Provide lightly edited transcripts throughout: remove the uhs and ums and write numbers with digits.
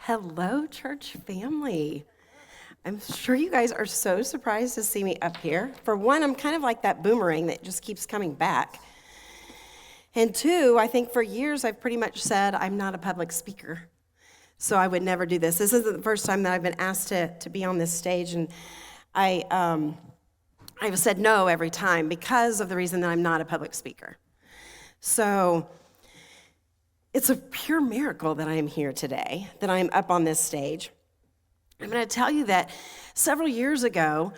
Hello, church family. I'm sure you guys are so surprised to see me up here. For one, I'm kind of like that boomerang that just keeps coming back. And two, I think for years I've pretty much said I'm not a public speaker, so I would never do this. This isn't the first time that I've been asked to be on this stage, and I've said no every time because of the reason that I'm not a public speaker. So it's a pure miracle that I am here today, that I'm up on this stage. I'm going to tell you that several years ago,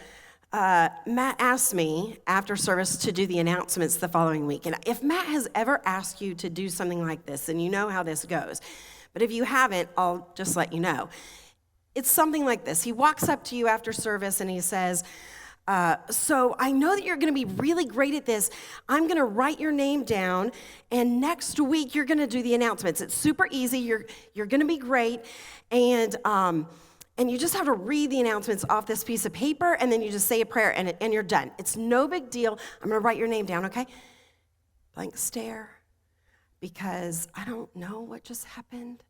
Matt asked me after service to do the announcements the following week. And if Matt has ever asked you to do something like this, then you know how this goes. But if you haven't, I'll just let you know. It's something like this. He walks up to you after service and he says, so I know that you're going to be really great at this. I'm going to write your name down, and next week you're going to do the announcements. It's super easy. You're going to be great, and you just have to read the announcements off this piece of paper, and then you just say a prayer, and you're done. It's no big deal. I'm going to write your name down, okay? Blank stare, because I don't know what just happened.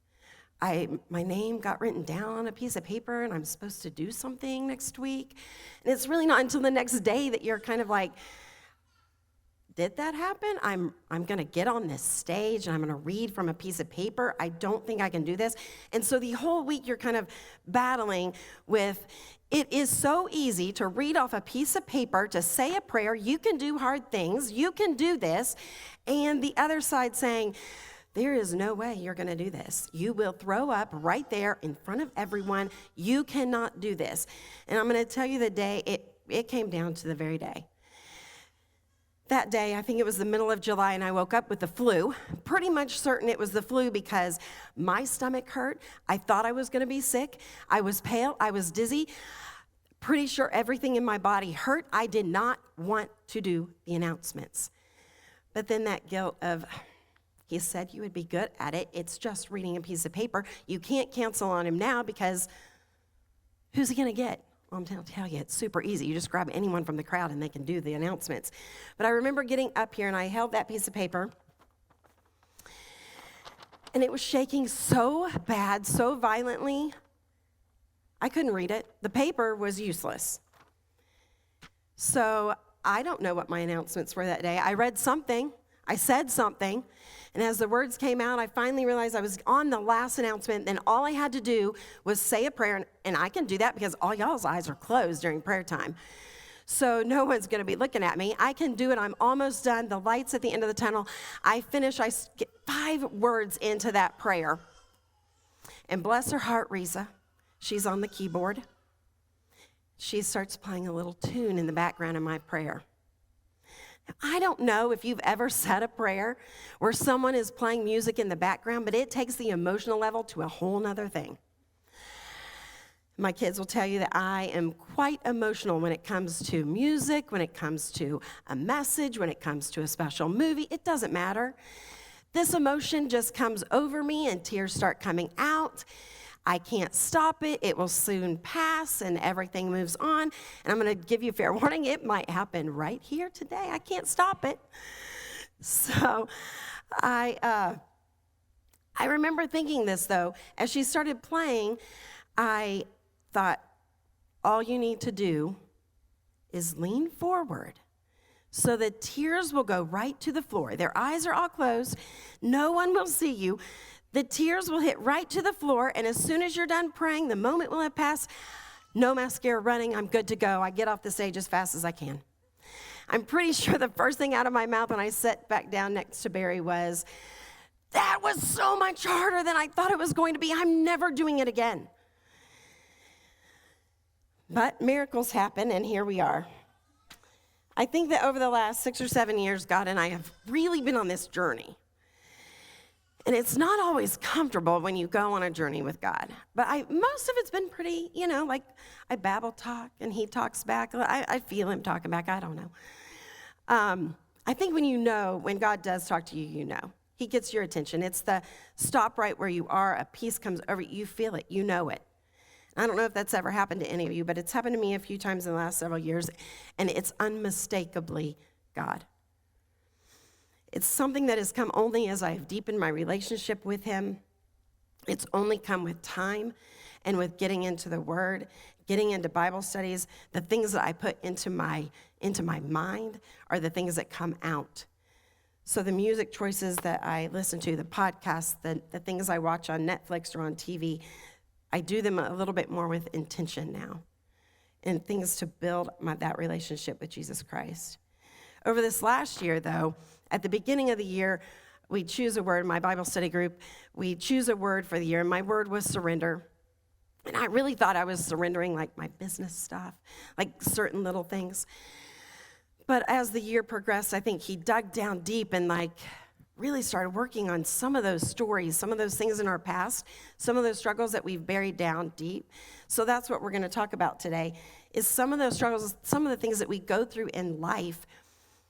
My name got written down on a piece of paper, and I'm supposed to do something next week. And it's really not until the next day that you're kind of like, did that happen? I'm going to get on this stage, and I'm going to read from a piece of paper. I don't think I can do this. And so the whole week you're kind of battling with, it is so easy to read off a piece of paper, to say a prayer. You can do hard things. You can do this. And the other side saying, there is no way you're going to do this. You will throw up right there in front of everyone. You cannot do this. And I'm going to tell you the day, it came down to the very day. That day, I think it was the middle of July, and I woke up with the flu. Pretty much certain it was the flu because my stomach hurt. I thought I was going to be sick. I was pale. I was dizzy. Pretty sure everything in my body hurt. I did not want to do the announcements. But then that guilt of, he said you would be good at it. It's just reading a piece of paper. You can't cancel on him now because who's he going to get? Well, I'm going to tell you, it's super easy. You just grab anyone from the crowd and they can do the announcements. But I remember getting up here and I held that piece of paper and it was shaking so bad, so violently, I couldn't read it. The paper was useless. So I don't know what my announcements were that day. I read something. I said something, and as the words came out, I finally realized I was on the last announcement, then all I had to do was say a prayer, and I can do that because all y'all's eyes are closed during prayer time. So no one's going to be looking at me. I can do it. I'm almost done. The light's at the end of the tunnel. I finish. I get 5 words into that prayer, and bless her heart, Risa, she's on the keyboard. She starts playing a little tune in the background of my prayer. I don't know if you've ever said a prayer where someone is playing music in the background, but it takes the emotional level to a whole nother thing. My kids will tell you that I am quite emotional when it comes to music, when it comes to a message, when it comes to a special movie. It doesn't matter. This emotion just comes over me and tears start coming out. I can't stop it. It will soon pass and everything moves on. And I'm going to give you fair warning. It might happen right here today. I can't stop it. So I remember thinking this, though. As she started playing, I thought, all you need to do is lean forward so the tears will go right to the floor. Their eyes are all closed. No one will see you. The tears will hit right to the floor, and as soon as you're done praying, the moment will have passed. No mascara running. I'm good to go. I get off the stage as fast as I can. I'm pretty sure the first thing out of my mouth when I sat back down next to Barry was, that was so much harder than I thought it was going to be. I'm never doing it again. But miracles happen, and here we are. I think that over the last 6 or 7 years, God and I have really been on this journey. And it's not always comfortable when you go on a journey with God. But most of it's been pretty, like I babble talk and he talks back. I feel him talking back. I don't know. I think when God does talk to you, you know. He gets your attention. It's the stop right where you are. A peace comes over you. You feel it. You know it. I don't know if that's ever happened to any of you, but it's happened to me a few times in the last several years. And it's unmistakably God. It's something that has come only as I've deepened my relationship with him. It's only come with time and with getting into the Word, getting into Bible studies. The things that I put into my mind are the things that come out. So the music choices that I listen to, the podcasts, the things I watch on Netflix or on TV, I do them a little bit more with intention now, and things to build that relationship with Jesus Christ. Over this last year, though, at the beginning of the year, we choose a word, my Bible study group, we choose a word for the year, and my word was surrender. And I really thought I was surrendering like my business stuff, like certain little things. But as the year progressed, I think he dug down deep and really started working on some of those stories, some of those things in our past, some of those struggles that we've buried down deep. So that's what we're going to talk about today, is some of those struggles, some of the things that we go through in life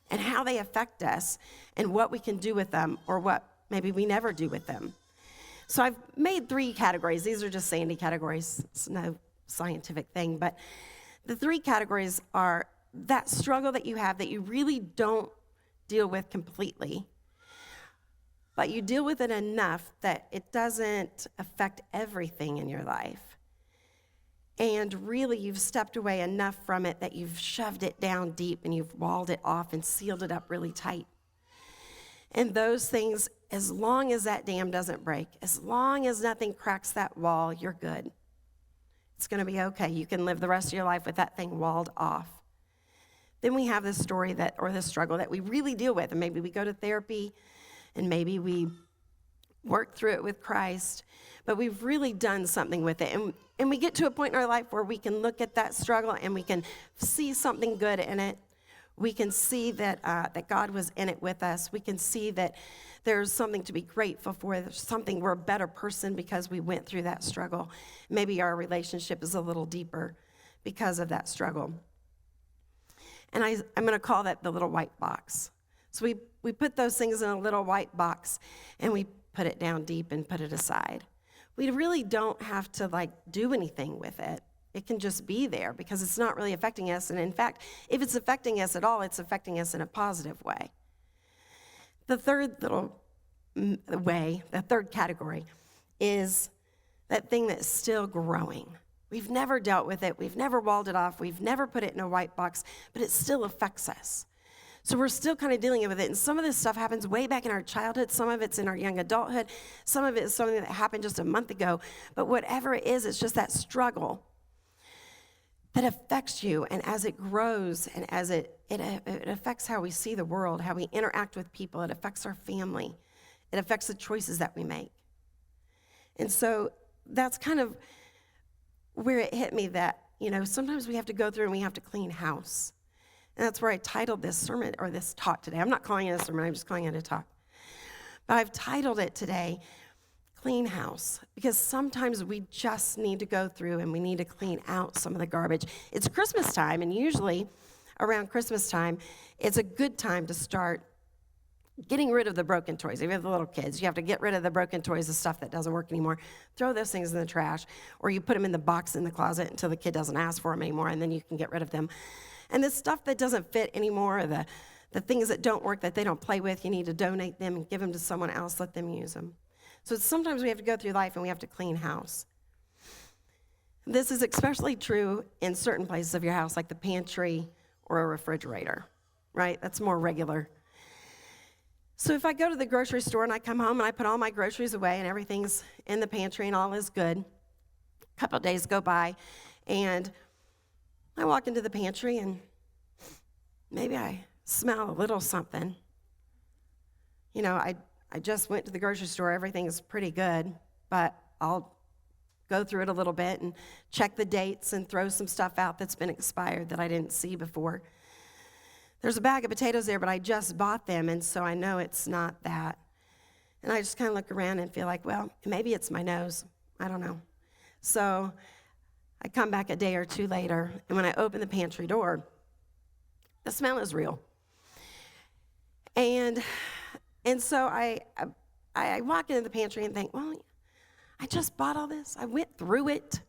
and how they affect us and what we can do with them or what maybe we never do with them. So I've made 3 categories. These are just Sandi categories. It's no scientific thing, but the 3 categories are that struggle that you have that you really don't deal with completely, but you deal with it enough that it doesn't affect everything in your life. And really you've stepped away enough from it that you've shoved it down deep and you've walled it off and sealed it up really tight. And those things, as long as that dam doesn't break, as long as nothing cracks that wall, you're good. It's going to be okay. You can live the rest of your life with that thing walled off. Then we have this story or this struggle that we really deal with, and maybe we go to therapy, and maybe we work through it with Christ, but we've really done something with it. And we get to a point in our life where we can look at that struggle and we can see something good in it. We can see that God was in it with us. We can see that there's something to be grateful for. There's something, we're a better person because we went through that struggle. Maybe our relationship is a little deeper because of that struggle. And I'm going to call that the little white box. So we put those things in a little white box and we put it down deep and put it aside. We really don't have to do anything with it. It can just be there because it's not really affecting us. And in fact, if it's affecting us at all, it's affecting us in a positive way. The third the third category is that thing that's still growing. We've never dealt with it. We've never walled it off. We've never put it in a white box, but it still affects us. So we're still kind of dealing with it. And some of this stuff happens way back in our childhood. Some of it's in our young adulthood. Some of it is something that happened just a month ago. But whatever it is, it's just that struggle that affects you. And as it grows and as it affects how we see the world, how we interact with people, it affects our family. It affects the choices that we make. And so that's kind of where it hit me that, sometimes we have to go through and we have to clean house. And that's where I titled this sermon or this talk today. I'm not calling it a sermon, I'm just calling it a talk. But I've titled it today, Clean House, because sometimes we just need to go through and we need to clean out some of the garbage. It's Christmas time, and usually around Christmas time, it's a good time to start getting rid of the broken toys. If you have the little kids, you have to get rid of the broken toys, the stuff that doesn't work anymore. Throw those things in the trash, or you put them in the box in the closet until the kid doesn't ask for them anymore, and then you can get rid of them. And the stuff that doesn't fit anymore, or the things that don't work, that they don't play with, you need to donate them and give them to someone else, let them use them. So sometimes we have to go through life and we have to clean house. This is especially true in certain places of your house, like the pantry or a refrigerator, right? That's more regular. So if I go to the grocery store and I come home and I put all my groceries away and everything's in the pantry and all is good, a couple of days go by and I walk into the pantry and maybe I smell a little something. I just went to the grocery store, everything's pretty good, but I'll go through it a little bit and check the dates and throw some stuff out that's been expired that I didn't see before. There's a bag of potatoes there, but I just bought them, and so I know it's not that. And I just kind of look around and feel like, well, maybe it's my nose. I don't know. So I come back a day or two later, and when I open the pantry door, the smell is real. And so I walk into the pantry and think, well, I just bought all this. I went through it.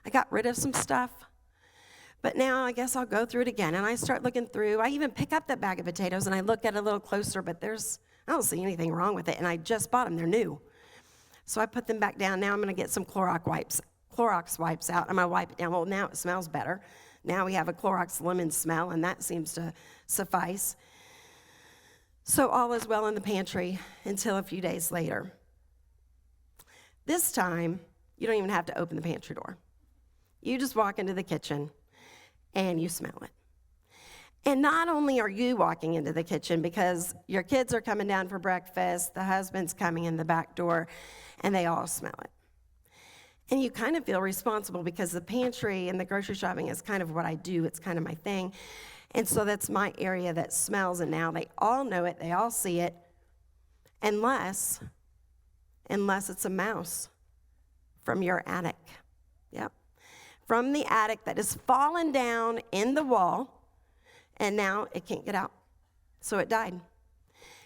I got rid of some stuff. But now I guess I'll go through it again. And I start looking through. I even pick up that bag of potatoes and I look at it a little closer, but I don't see anything wrong with it. And I just bought them. They're new. So I put them back down. Now I'm going to get some Clorox wipes out. I'm going to wipe it down. Well, now it smells better. Now we have a Clorox lemon smell, and that seems to suffice. So all is well in the pantry until a few days later. This time, you don't even have to open the pantry door. You just walk into the kitchen, and you smell it. And not only are you walking into the kitchen because your kids are coming down for breakfast, the husband's coming in the back door, and they all smell it. And you kind of feel responsible because the pantry and the grocery shopping is kind of what I do. It's kind of my thing. And so that's my area that smells, and now they all know it, they all see it, unless it's a mouse from your attic. Yep. From the attic that has fallen down in the wall, and now it can't get out. So it died.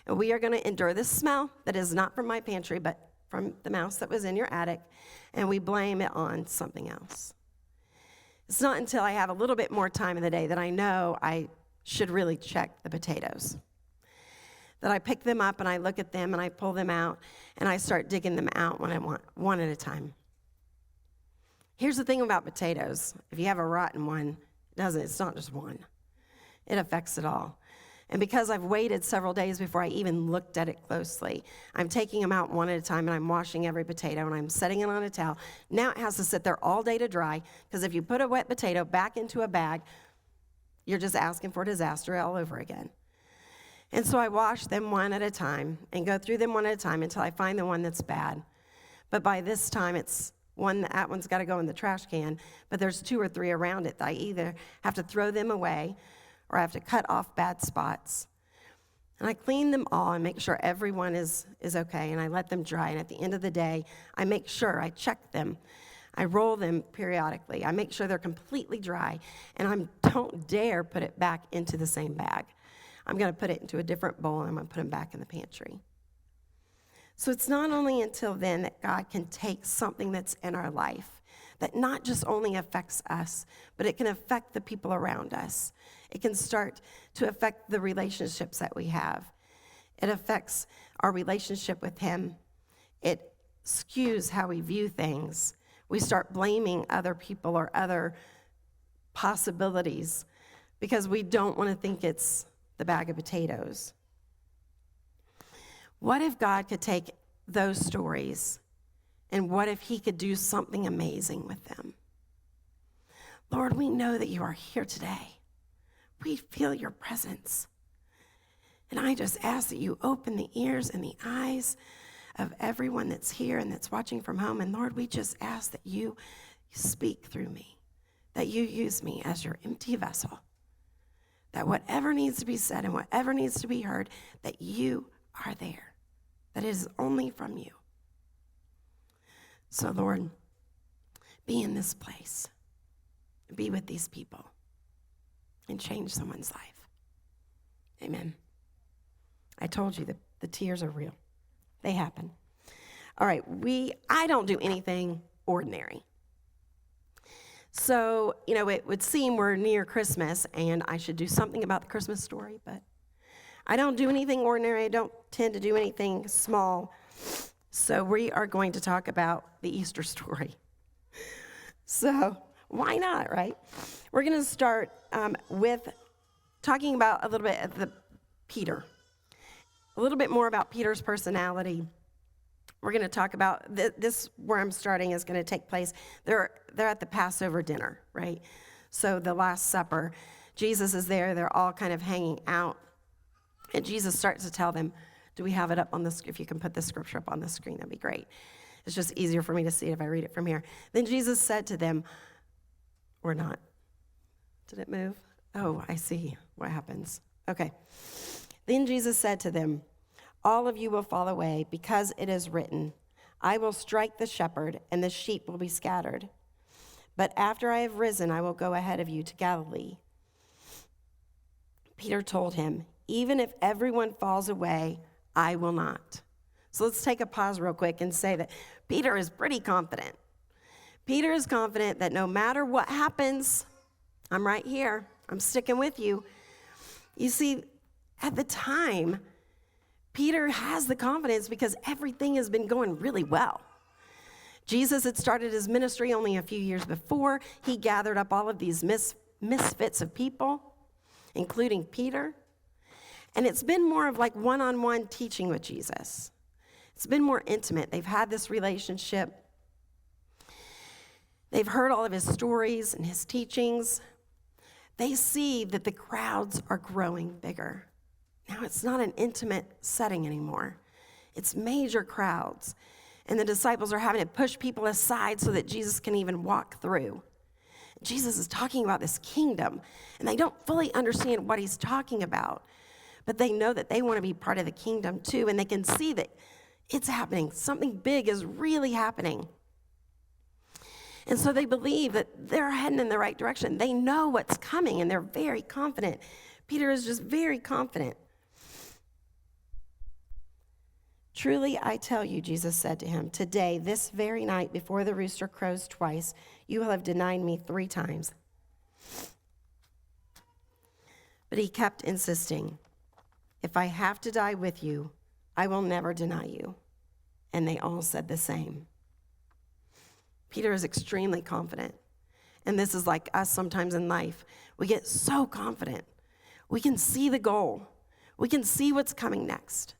And we are going to endure this smell that is not from my pantry, but from the mouse that was in your attic, and we blame it on something else. It's not until I have a little bit more time in the day that I know I should really check the potatoes. That I pick them up and I look at them and I pull them out and I start digging them out when I want, one at a time. Here's the thing about potatoes. If you have a rotten one, it's not just one. It affects it all. And because I've waited several days before I even looked at it closely, I'm taking them out one at a time, and I'm washing every potato, and I'm setting it on a towel. Now it has to sit there all day to dry, because if you put a wet potato back into a bag, you're just asking for disaster all over again. And so I wash them one at a time and go through them one at a time until I find the one that's bad. But by this time, it's that one's got to go in the trash can, but there's 2 or 3 around it that I either have to throw them away or I have to cut off bad spots. And I clean them all and make sure everyone is okay, and I let them dry. And at the end of the day, I make sure I check them. I roll them periodically. I make sure they're completely dry, and I don't dare put it back into the same bag. I'm going to put it into a different bowl, and I'm going to put them back in the pantry. So it's not only until then that God can take something that's in our life that not just only affects us, but it can affect the people around us. It can start to affect the relationships that we have. It affects our relationship with Him. It skews how we view things. We start blaming other people or other possibilities because we don't want to think it's the bag of potatoes. What if God could take those stories, and what if He could do something amazing with them? Lord, we know that You are here today. We feel Your presence. And I just ask that You open the ears and the eyes of everyone that's here and that's watching from home. And Lord, we just ask that You speak through me, that You use me as Your empty vessel, that whatever needs to be said and whatever needs to be heard, that You are there, that it is only from You. So, Lord, be in this place. Be with these people and change someone's life. Amen. I told you that the tears are real. They happen. All right, I don't do anything ordinary. So, it would seem we're near Christmas and I should do something about the Christmas story, but I don't do anything ordinary. I don't tend to do anything small. So we are going to talk about the Easter story. So why not, right? We're going to start with talking about a little bit of Peter. A little bit more about Peter's personality. We're going to talk about this. Where I'm starting is going to take place. They're at the Passover dinner, right? So the Last Supper. Jesus is there. They're all kind of hanging out. And Jesus starts to tell them, do we have it up on the screen? If you can put the scripture up on the screen, that'd be great. It's just easier for me to see it if I read it from here. Then Jesus said to them, or not. Did it move? Oh, I see what happens. Okay. Then Jesus said to them, all of you will fall away because it is written, I will strike the shepherd and the sheep will be scattered. But after I have risen, I will go ahead of you to Galilee. Peter told him, even if everyone falls away, I will not. So let's take a pause real quick and say that Peter is pretty confident. Peter is confident that no matter what happens, I'm right here. I'm sticking with you. You see, at the time, Peter has the confidence because everything has been going really well. Jesus had started his ministry only a few years before. He gathered up all of these misfits of people, including Peter. And it's been more of like one-on-one teaching with Jesus. It's been more intimate. They've had this relationship. They've heard all of his stories and his teachings. They see that the crowds are growing bigger. Now it's not an intimate setting anymore. It's major crowds. And the disciples are having to push people aside so that Jesus can even walk through. Jesus is talking about this kingdom, and they don't fully understand what he's talking about, but they know that they want to be part of the kingdom too, and they can see that it's happening. Something big is really happening. And so they believe that they're heading in the right direction. They know what's coming, and they're very confident. Peter is just very confident. Truly, I tell you, Jesus said to him, today, this very night, before the rooster crows twice, you will have denied me 3 times. But he kept insisting, if I have to die with you, I will never deny you. And they all said the same. Peter is extremely confident. And this is like us sometimes in life. We get so confident. We can see the goal. We can see what's coming next.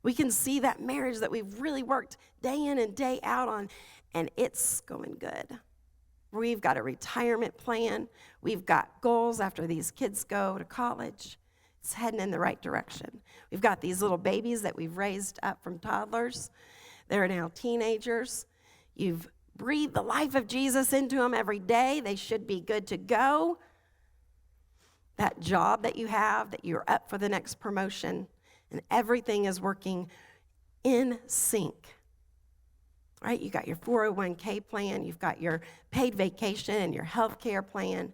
We can see that marriage that we've really worked day in and day out on, and it's going good. We've got a retirement plan. We've got goals after these kids go to college. It's heading in the right direction. We've got these little babies that we've raised up from toddlers. They're now teenagers. You've breathed the life of Jesus into them every day. They should be good to go. That job that you have, that you're up for the next promotion, and everything is working in sync, right? You got your 401k plan, you've got your paid vacation and your health care plan,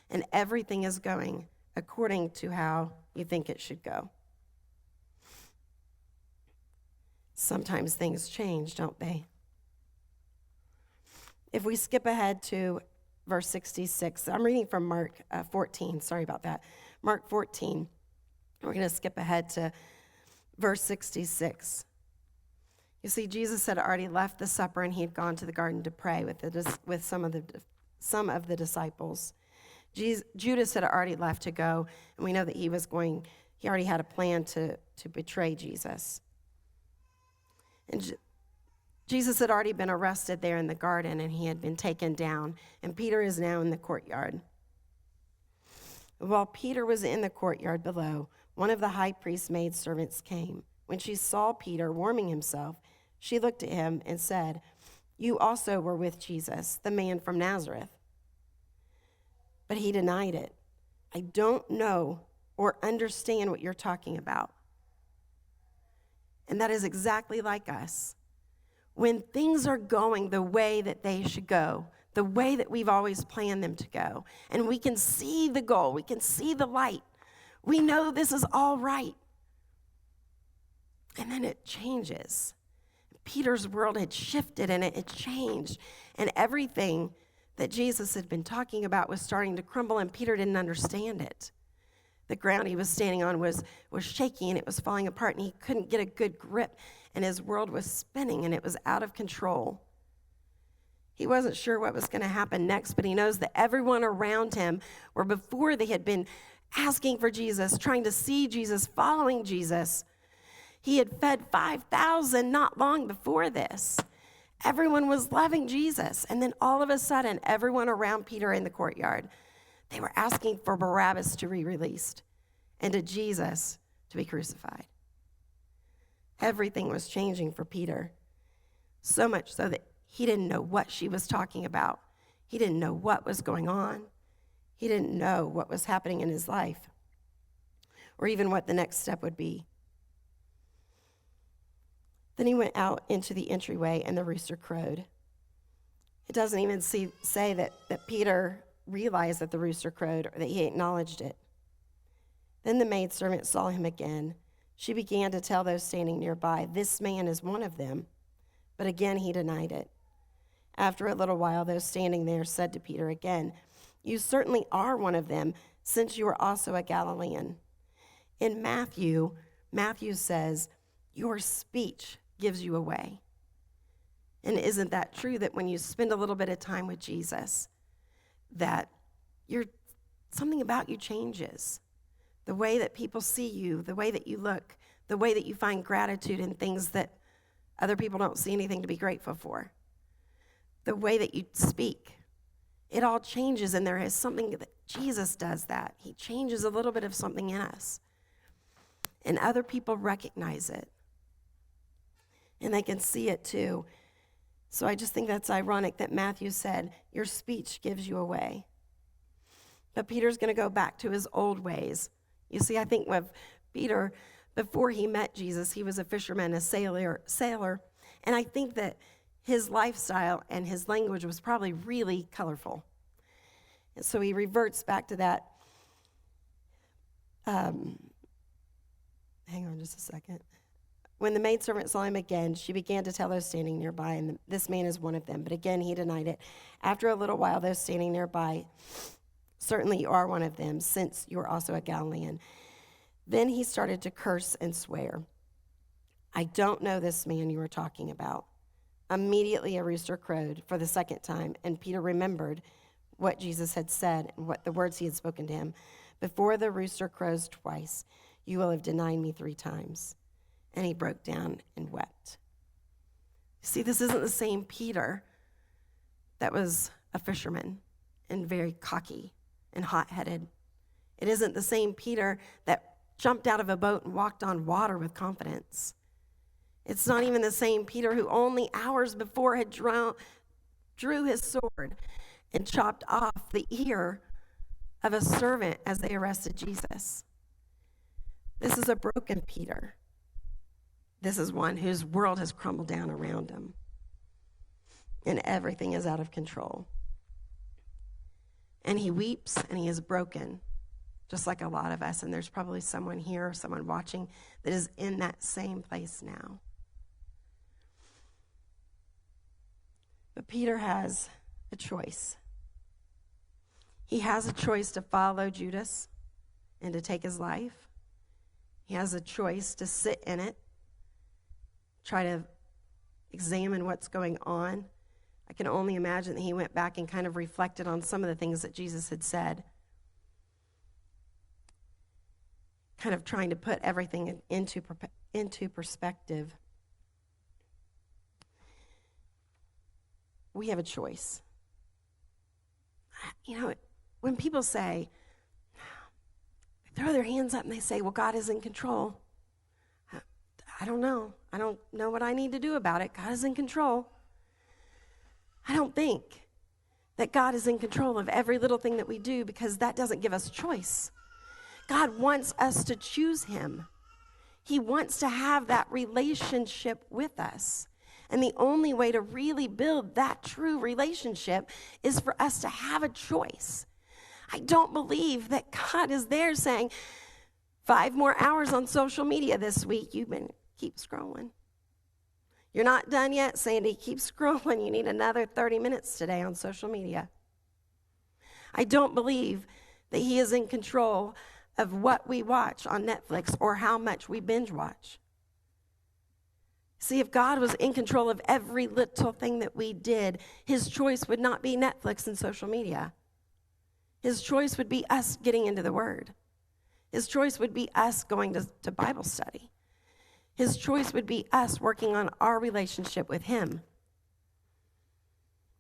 and everything is going according to how you think it should go. Sometimes things change, don't they? If we skip ahead to verse 66, I'm reading from Mark 14, sorry about that. Mark 14, we're going to skip ahead to verse 66. You see, Jesus had already left the supper and he had gone to the garden to pray with some of the disciples. Judas had already left to go, and we know that he already had a plan to betray Jesus. And Jesus had already been arrested there in the garden, and he had been taken down, and Peter is now in the courtyard. While Peter was in the courtyard below, one of the high priest's maidservants came. When she saw Peter warming himself, she looked at him and said, "You also were with Jesus, the man from Nazareth." But he denied it. "I don't know or understand what you're talking about." And that is exactly like us. When things are going the way that they should go, the way that we've always planned them to go, and we can see the goal, we can see the light, we know this is all right. And then it changes. Peter's world had shifted and it had changed, and everything that Jesus had been talking about was starting to crumble, and Peter didn't understand it. The ground he was standing on was shaky, and it was falling apart, and he couldn't get a good grip, and his world was spinning, and it was out of control. He wasn't sure what was going to happen next, but he knows that everyone around him, where before they had been asking for Jesus, trying to see Jesus, following Jesus. He had fed 5,000 not long before this. Everyone was loving Jesus, and then all of a sudden, everyone around Peter in the courtyard, they were asking for Barabbas to be released and to Jesus to be crucified. Everything was changing for Peter, so much so that he didn't know what she was talking about. He didn't know what was going on. He didn't know what was happening in his life, or even what the next step would be. Then he went out into the entryway, and the rooster crowed. It doesn't even say that Peter realized that the rooster crowed or that he acknowledged it. Then the maidservant saw him again. She began to tell those standing nearby, "This man is one of them." But again he denied it. After a little while, those standing there said to Peter again, "You certainly are one of them, since you are also a Galilean." In Matthew says, "Your speech gives you away." And isn't that true that when you spend a little bit of time with Jesus, that something about you changes? The way that people see you, the way that you look, the way that you find gratitude in things that other people don't see anything to be grateful for, the way that you speak, it all changes, and there is something that Jesus does that. He changes a little bit of something in us, and other people recognize it, and they can see it too. So I just think that's ironic that Matthew said, your speech gives you away. But Peter's going to go back to his old ways. You see, I think with Peter, before he met Jesus, he was a fisherman, a sailor, and I think that his lifestyle and his language was probably really colorful. And so he reverts back to that. Hang on just a second. When the maidservant saw him again, she began to tell those standing nearby, and this man is one of them. But again, he denied it. After a little while, those standing nearby, certainly you are one of them, since you are also a Galilean. Then he started to curse and swear. I don't know this man you are talking about. Immediately a rooster crowed for the second time, and Peter remembered what Jesus had said and what the words he had spoken to him. Before the rooster crows twice, you will have denied me 3 times. And he broke down and wept. See, this isn't the same Peter that was a fisherman and very cocky and hot-headed. It isn't the same Peter that jumped out of a boat and walked on water with confidence. It's not even the same Peter who only hours before had drew his sword and chopped off the ear of a servant as they arrested Jesus. This is a broken Peter. This is one whose world has crumbled down around him, and everything is out of control. And he weeps and he is broken, just like a lot of us. And there's probably someone here, someone watching, that is in that same place now. But Peter has a choice. He has a choice to follow Judas and to take his life. He has a choice to sit in it, try to examine what's going on. I can only imagine that he went back and kind of reflected on some of the things that Jesus had said, kind of trying to put everything into perspective. We have a choice. You know, when people say, they throw their hands up and they say, well, God is in control. I don't know. I don't know what I need to do about it. God is in control. I don't think that God is in control of every little thing that we do, because that doesn't give us choice. God wants us to choose him. He wants to have that relationship with us. And the only way to really build that true relationship is for us to have a choice. I don't believe that God is there saying, 5 more hours on social media this week. Keep scrolling. You're not done yet, Sandi. Keep scrolling. You need another 30 minutes today on social media. I don't believe that he is in control of what we watch on Netflix or how much we binge watch. See, if God was in control of every little thing that we did, his choice would not be Netflix and social media. His choice would be us getting into the Word. His choice would be us going to Bible study. His choice would be us working on our relationship with him.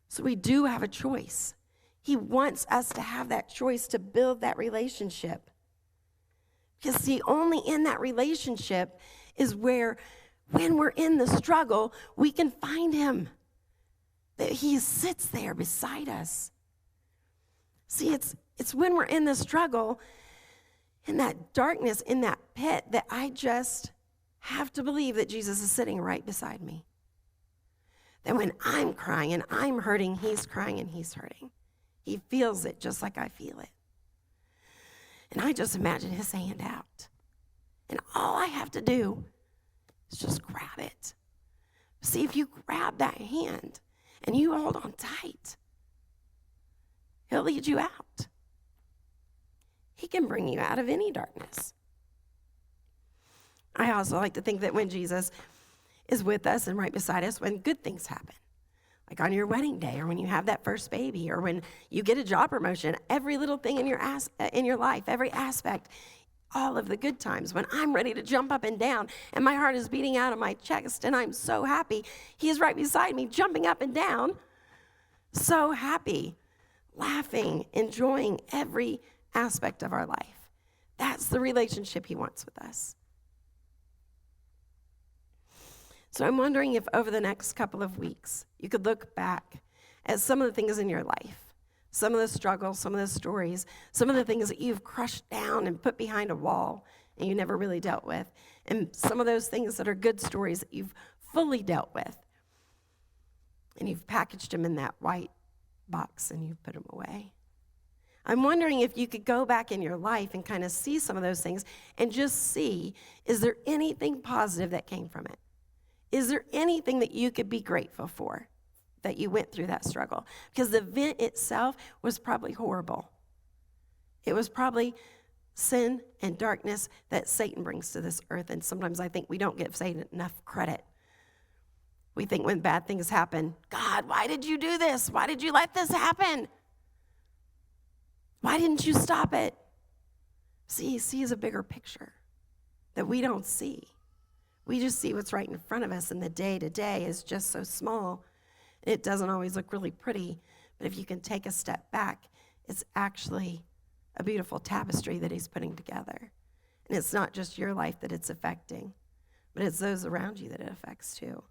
So we do have a choice. He wants us to have that choice to build that relationship. Because see, only in that relationship is where, when we're in the struggle, we can find him. That he sits there beside us. See, it's when we're in the struggle, in that darkness, in that pit, that I just have to believe that Jesus is sitting right beside me. That when I'm crying and I'm hurting, he's crying and he's hurting. He feels it just like I feel it. And I just imagine his hand out. And all I have to do is just grab it. See, if you grab that hand and you hold on tight, he'll lead you out. He can bring you out of any darkness. I also like to think that when Jesus is with us and right beside us, when good things happen, like on your wedding day, or when you have that first baby, or when you get a job promotion. Every little thing in your life, every aspect, all of the good times when I'm ready to jump up and down and my heart is beating out of my chest and I'm so happy, he's right beside me jumping up and down, so happy, laughing, enjoying every aspect of our life. That's the relationship he wants with us. So I'm wondering if over the next couple of weeks, you could look back at some of the things in your life, some of the struggles, some of the stories, some of the things that you've crushed down and put behind a wall and you never really dealt with, and some of those things that are good stories that you've fully dealt with, and you've packaged them in that white box and you've put them away. I'm wondering if you could go back in your life and kind of see some of those things and just see, is there anything positive that came from it? Is there anything that you could be grateful for that you went through that struggle? Because the event itself was probably horrible. It was probably sin and darkness that Satan brings to this earth. And sometimes I think we don't give Satan enough credit. We think when bad things happen, God, why did you do this? Why did you let this happen? Why didn't you stop it? See, he sees a bigger picture that we don't see. We just see what's right in front of us, and the day-to-day is just so small. It doesn't always look really pretty, but if you can take a step back, it's actually a beautiful tapestry that he's putting together. And it's not just your life that it's affecting, but it's those around you that it affects too.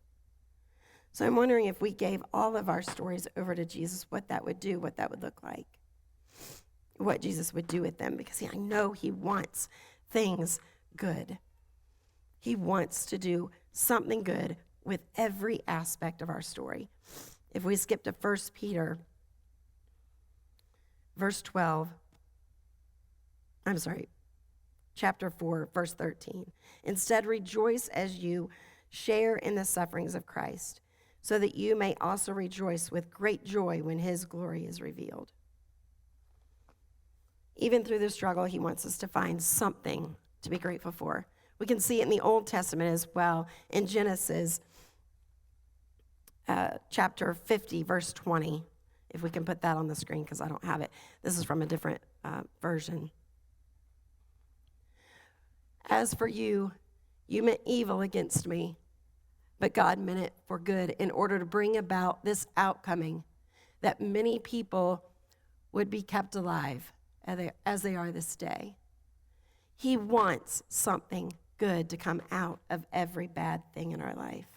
So I'm wondering if we gave all of our stories over to Jesus, what that would do, what that would look like, what Jesus would do with them, because I know he wants things good. He wants to do something good with every aspect of our story. If we skip to 1 Peter, chapter 4, verse 13. Instead, rejoice as you share in the sufferings of Christ, so that you may also rejoice with great joy when his glory is revealed. Even through the struggle, he wants us to find something to be grateful for. We can see it in the Old Testament as well. In Genesis chapter 50, verse 20, if we can put that on the screen because I don't have it. This is from a different version. As for you, you meant evil against me, but God meant it for good in order to bring about this outcoming, that many people would be kept alive as they are this day. He wants something good to come out of every bad thing in our life.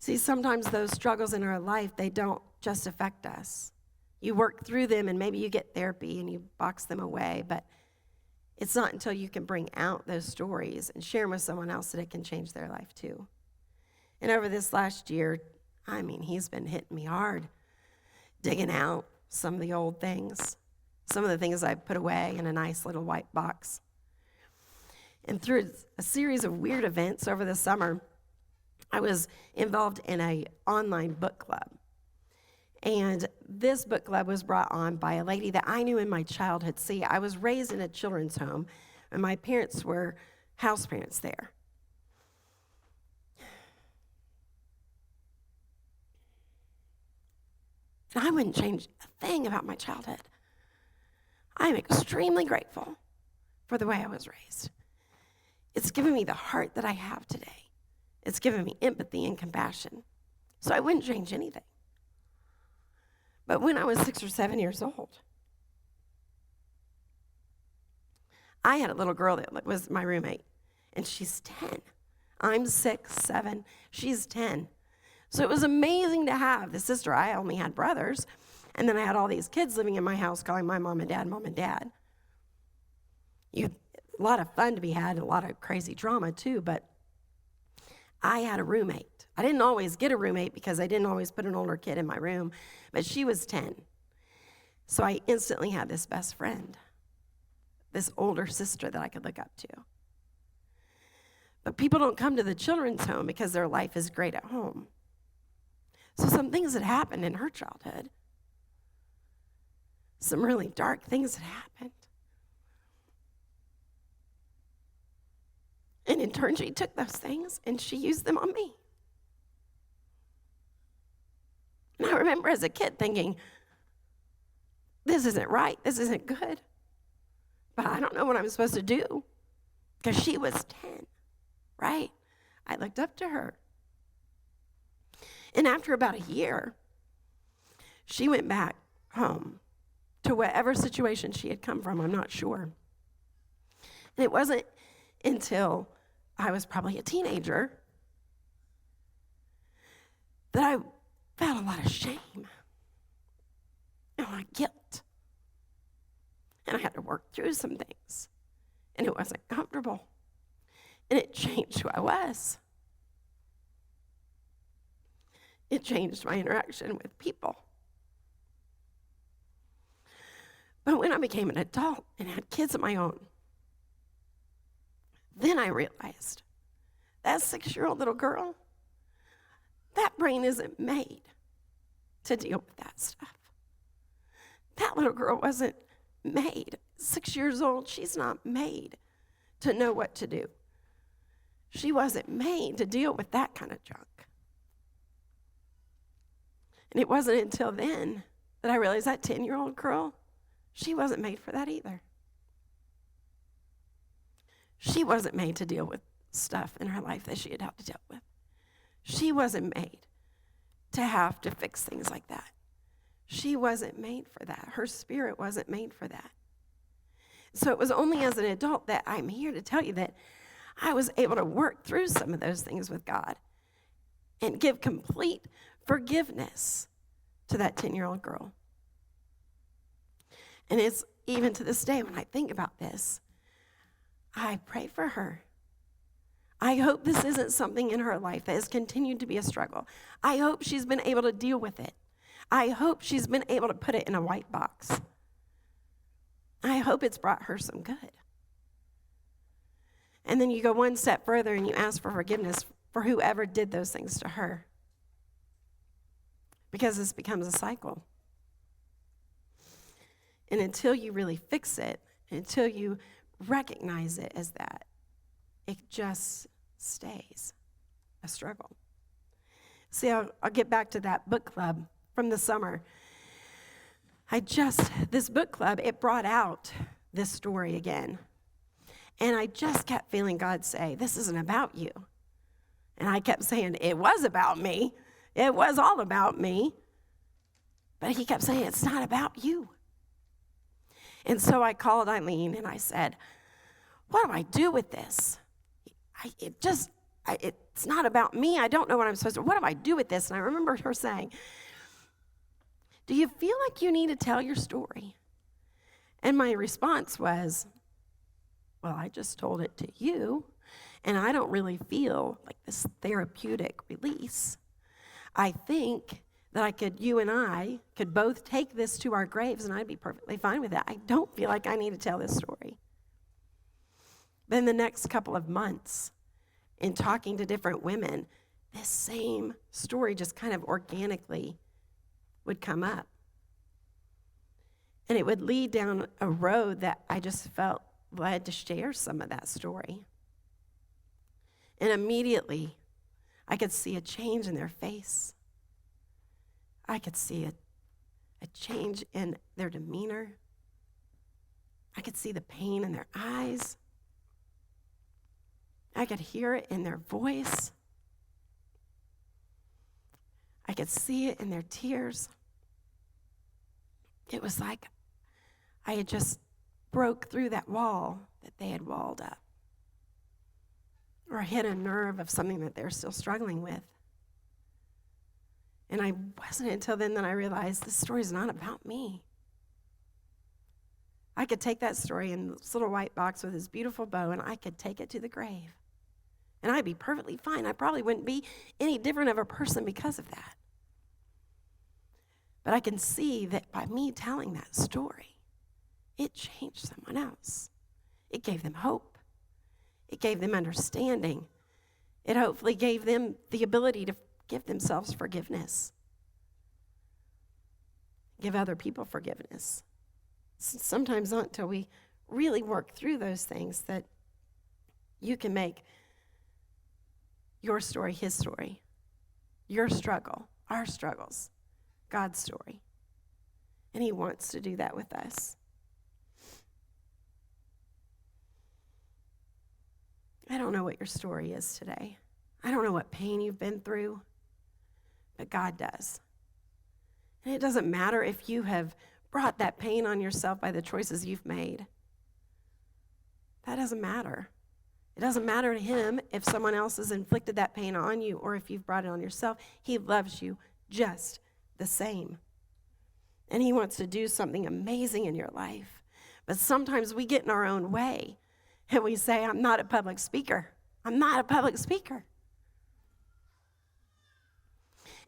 See, sometimes those struggles in our life, they don't just affect us. You work through them and maybe you get therapy and you box them away, but it's not until you can bring out those stories and share them with someone else that it can change their life too. And over this last year, he's been hitting me hard, digging out some of the old things, some of the things I put away in a nice little white box. And through a series of weird events over the summer, I was involved in an online book club. And this book club was brought on by a lady that I knew in my childhood. See, I was raised in a children's home, and my parents were house parents there. And I wouldn't change a thing about my childhood. I'm extremely grateful for the way I was raised. It's given me the heart that I have today. It's given me empathy and compassion. So I wouldn't change anything. But when I was 6 or 7 years old, I had a little girl that was my roommate, and she's 10. I'm 6, 7, she's 10. So it was amazing to have the sister. I only had brothers, and then I had all these kids living in my house calling my mom and dad, Mom and Dad. A lot of fun to be had, and a lot of crazy drama too, but I had a roommate. I didn't always get a roommate because I didn't always put an older kid in my room, but she was 10. So I instantly had this best friend, this older sister that I could look up to. But people don't come to the children's home because their life is great at home. So some things that happened in her childhood, some really dark things that happened. And in turn, she took those things and she used them on me. remember as a kid thinking, this isn't right, this isn't good, but I don't know what I'm supposed to do because she was 10, right? I looked up to her. And after about a year, she went back home to whatever situation she had come from, I'm not sure. And it wasn't until I was probably a teenager that I felt a lot of shame and a lot of guilt. And I had to work through some things. And it wasn't comfortable. And it changed who I was. It changed my interaction with people. But when I became an adult and had kids of my own, then I realized that 6-year-old little girl, that brain isn't made to deal with that stuff. That little girl wasn't made. 6 years old, she's not made to know what to do. She wasn't made to deal with that kind of junk. And it wasn't until then that I realized that 10-year-old girl, she wasn't made for that either. She wasn't made to deal with stuff in her life that she had to deal with. She wasn't made to have to fix things like that. She wasn't made for that. Her spirit wasn't made for that. So it was only as an adult that I'm here to tell you that I was able to work through some of those things with God and give complete forgiveness to that 10-year-old girl. And it's even to this day when I think about this, I pray for her. I hope this isn't something in her life that has continued to be a struggle. I hope she's been able to deal with it. I hope she's been able to put it in a white box. I hope it's brought her some good. And then you go one step further and you ask for forgiveness for whoever did those things to her. Because this becomes a cycle. And until you really fix it, until you recognize it as that, it just stays a struggle. See, I'll get back to that book club from the summer. This book club, it brought out this story again. And I just kept feeling God say, this isn't about you. And I kept saying, it was about me. It was all about me. But he kept saying, it's not about you. And so I called Eileen and I said, what do I do with this? It's not about me. I don't know what I'm supposed to do. What do I do with this? And I remember her saying, do you feel like you need to tell your story? And my response was, well, I just told it to you, and I don't really feel like this therapeutic release. I think that you and I could both take this to our graves, and I'd be perfectly fine with that. I don't feel like I need to tell this story. Then the next couple of months, in talking to different women, this same story just kind of organically would come up. And it would lead down a road that I just felt led to share some of that story. And immediately, I could see a change in their face. I could see a change in their demeanor. I could see the pain in their eyes. I could hear it in their voice. I could see it in their tears. It was like I had just broke through that wall that they had walled up, or hit a nerve of something that they're still struggling with. And I wasn't until then that I realized this story's not about me. I could take that story in this little white box with this beautiful bow, and I could take it to the grave. And I'd be perfectly fine. I probably wouldn't be any different of a person because of that. But I can see that by me telling that story, it changed someone else. It gave them hope. It gave them understanding. It hopefully gave them the ability to give themselves forgiveness. Give other people forgiveness. Sometimes not until we really work through those things that you can make your story his story, your struggle, our struggles, God's story. And he wants to do that with us. I don't know what your story is today. I don't know what pain you've been through, but God does. And it doesn't matter if you have brought that pain on yourself by the choices you've made. That doesn't matter. It doesn't matter to him if someone else has inflicted that pain on you or if you've brought it on yourself. He loves you just the same. And he wants to do something amazing in your life. But sometimes we get in our own way and we say, I'm not a public speaker. I'm not a public speaker.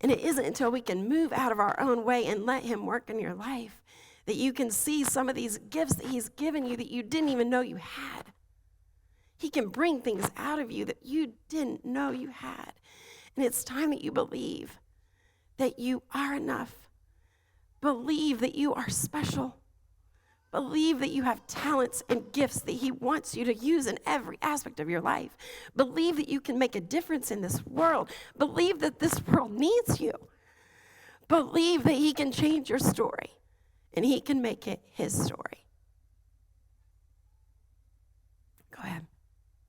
And it isn't until we can move out of our own way and let him work in your life that you can see some of these gifts that he's given you that you didn't even know you had. He can bring things out of you that you didn't know you had. And it's time that you believe that you are enough. Believe that you are special. Believe that you have talents and gifts that he wants you to use in every aspect of your life. Believe that you can make a difference in this world. Believe that this world needs you. Believe that he can change your story and he can make it his story. Go ahead.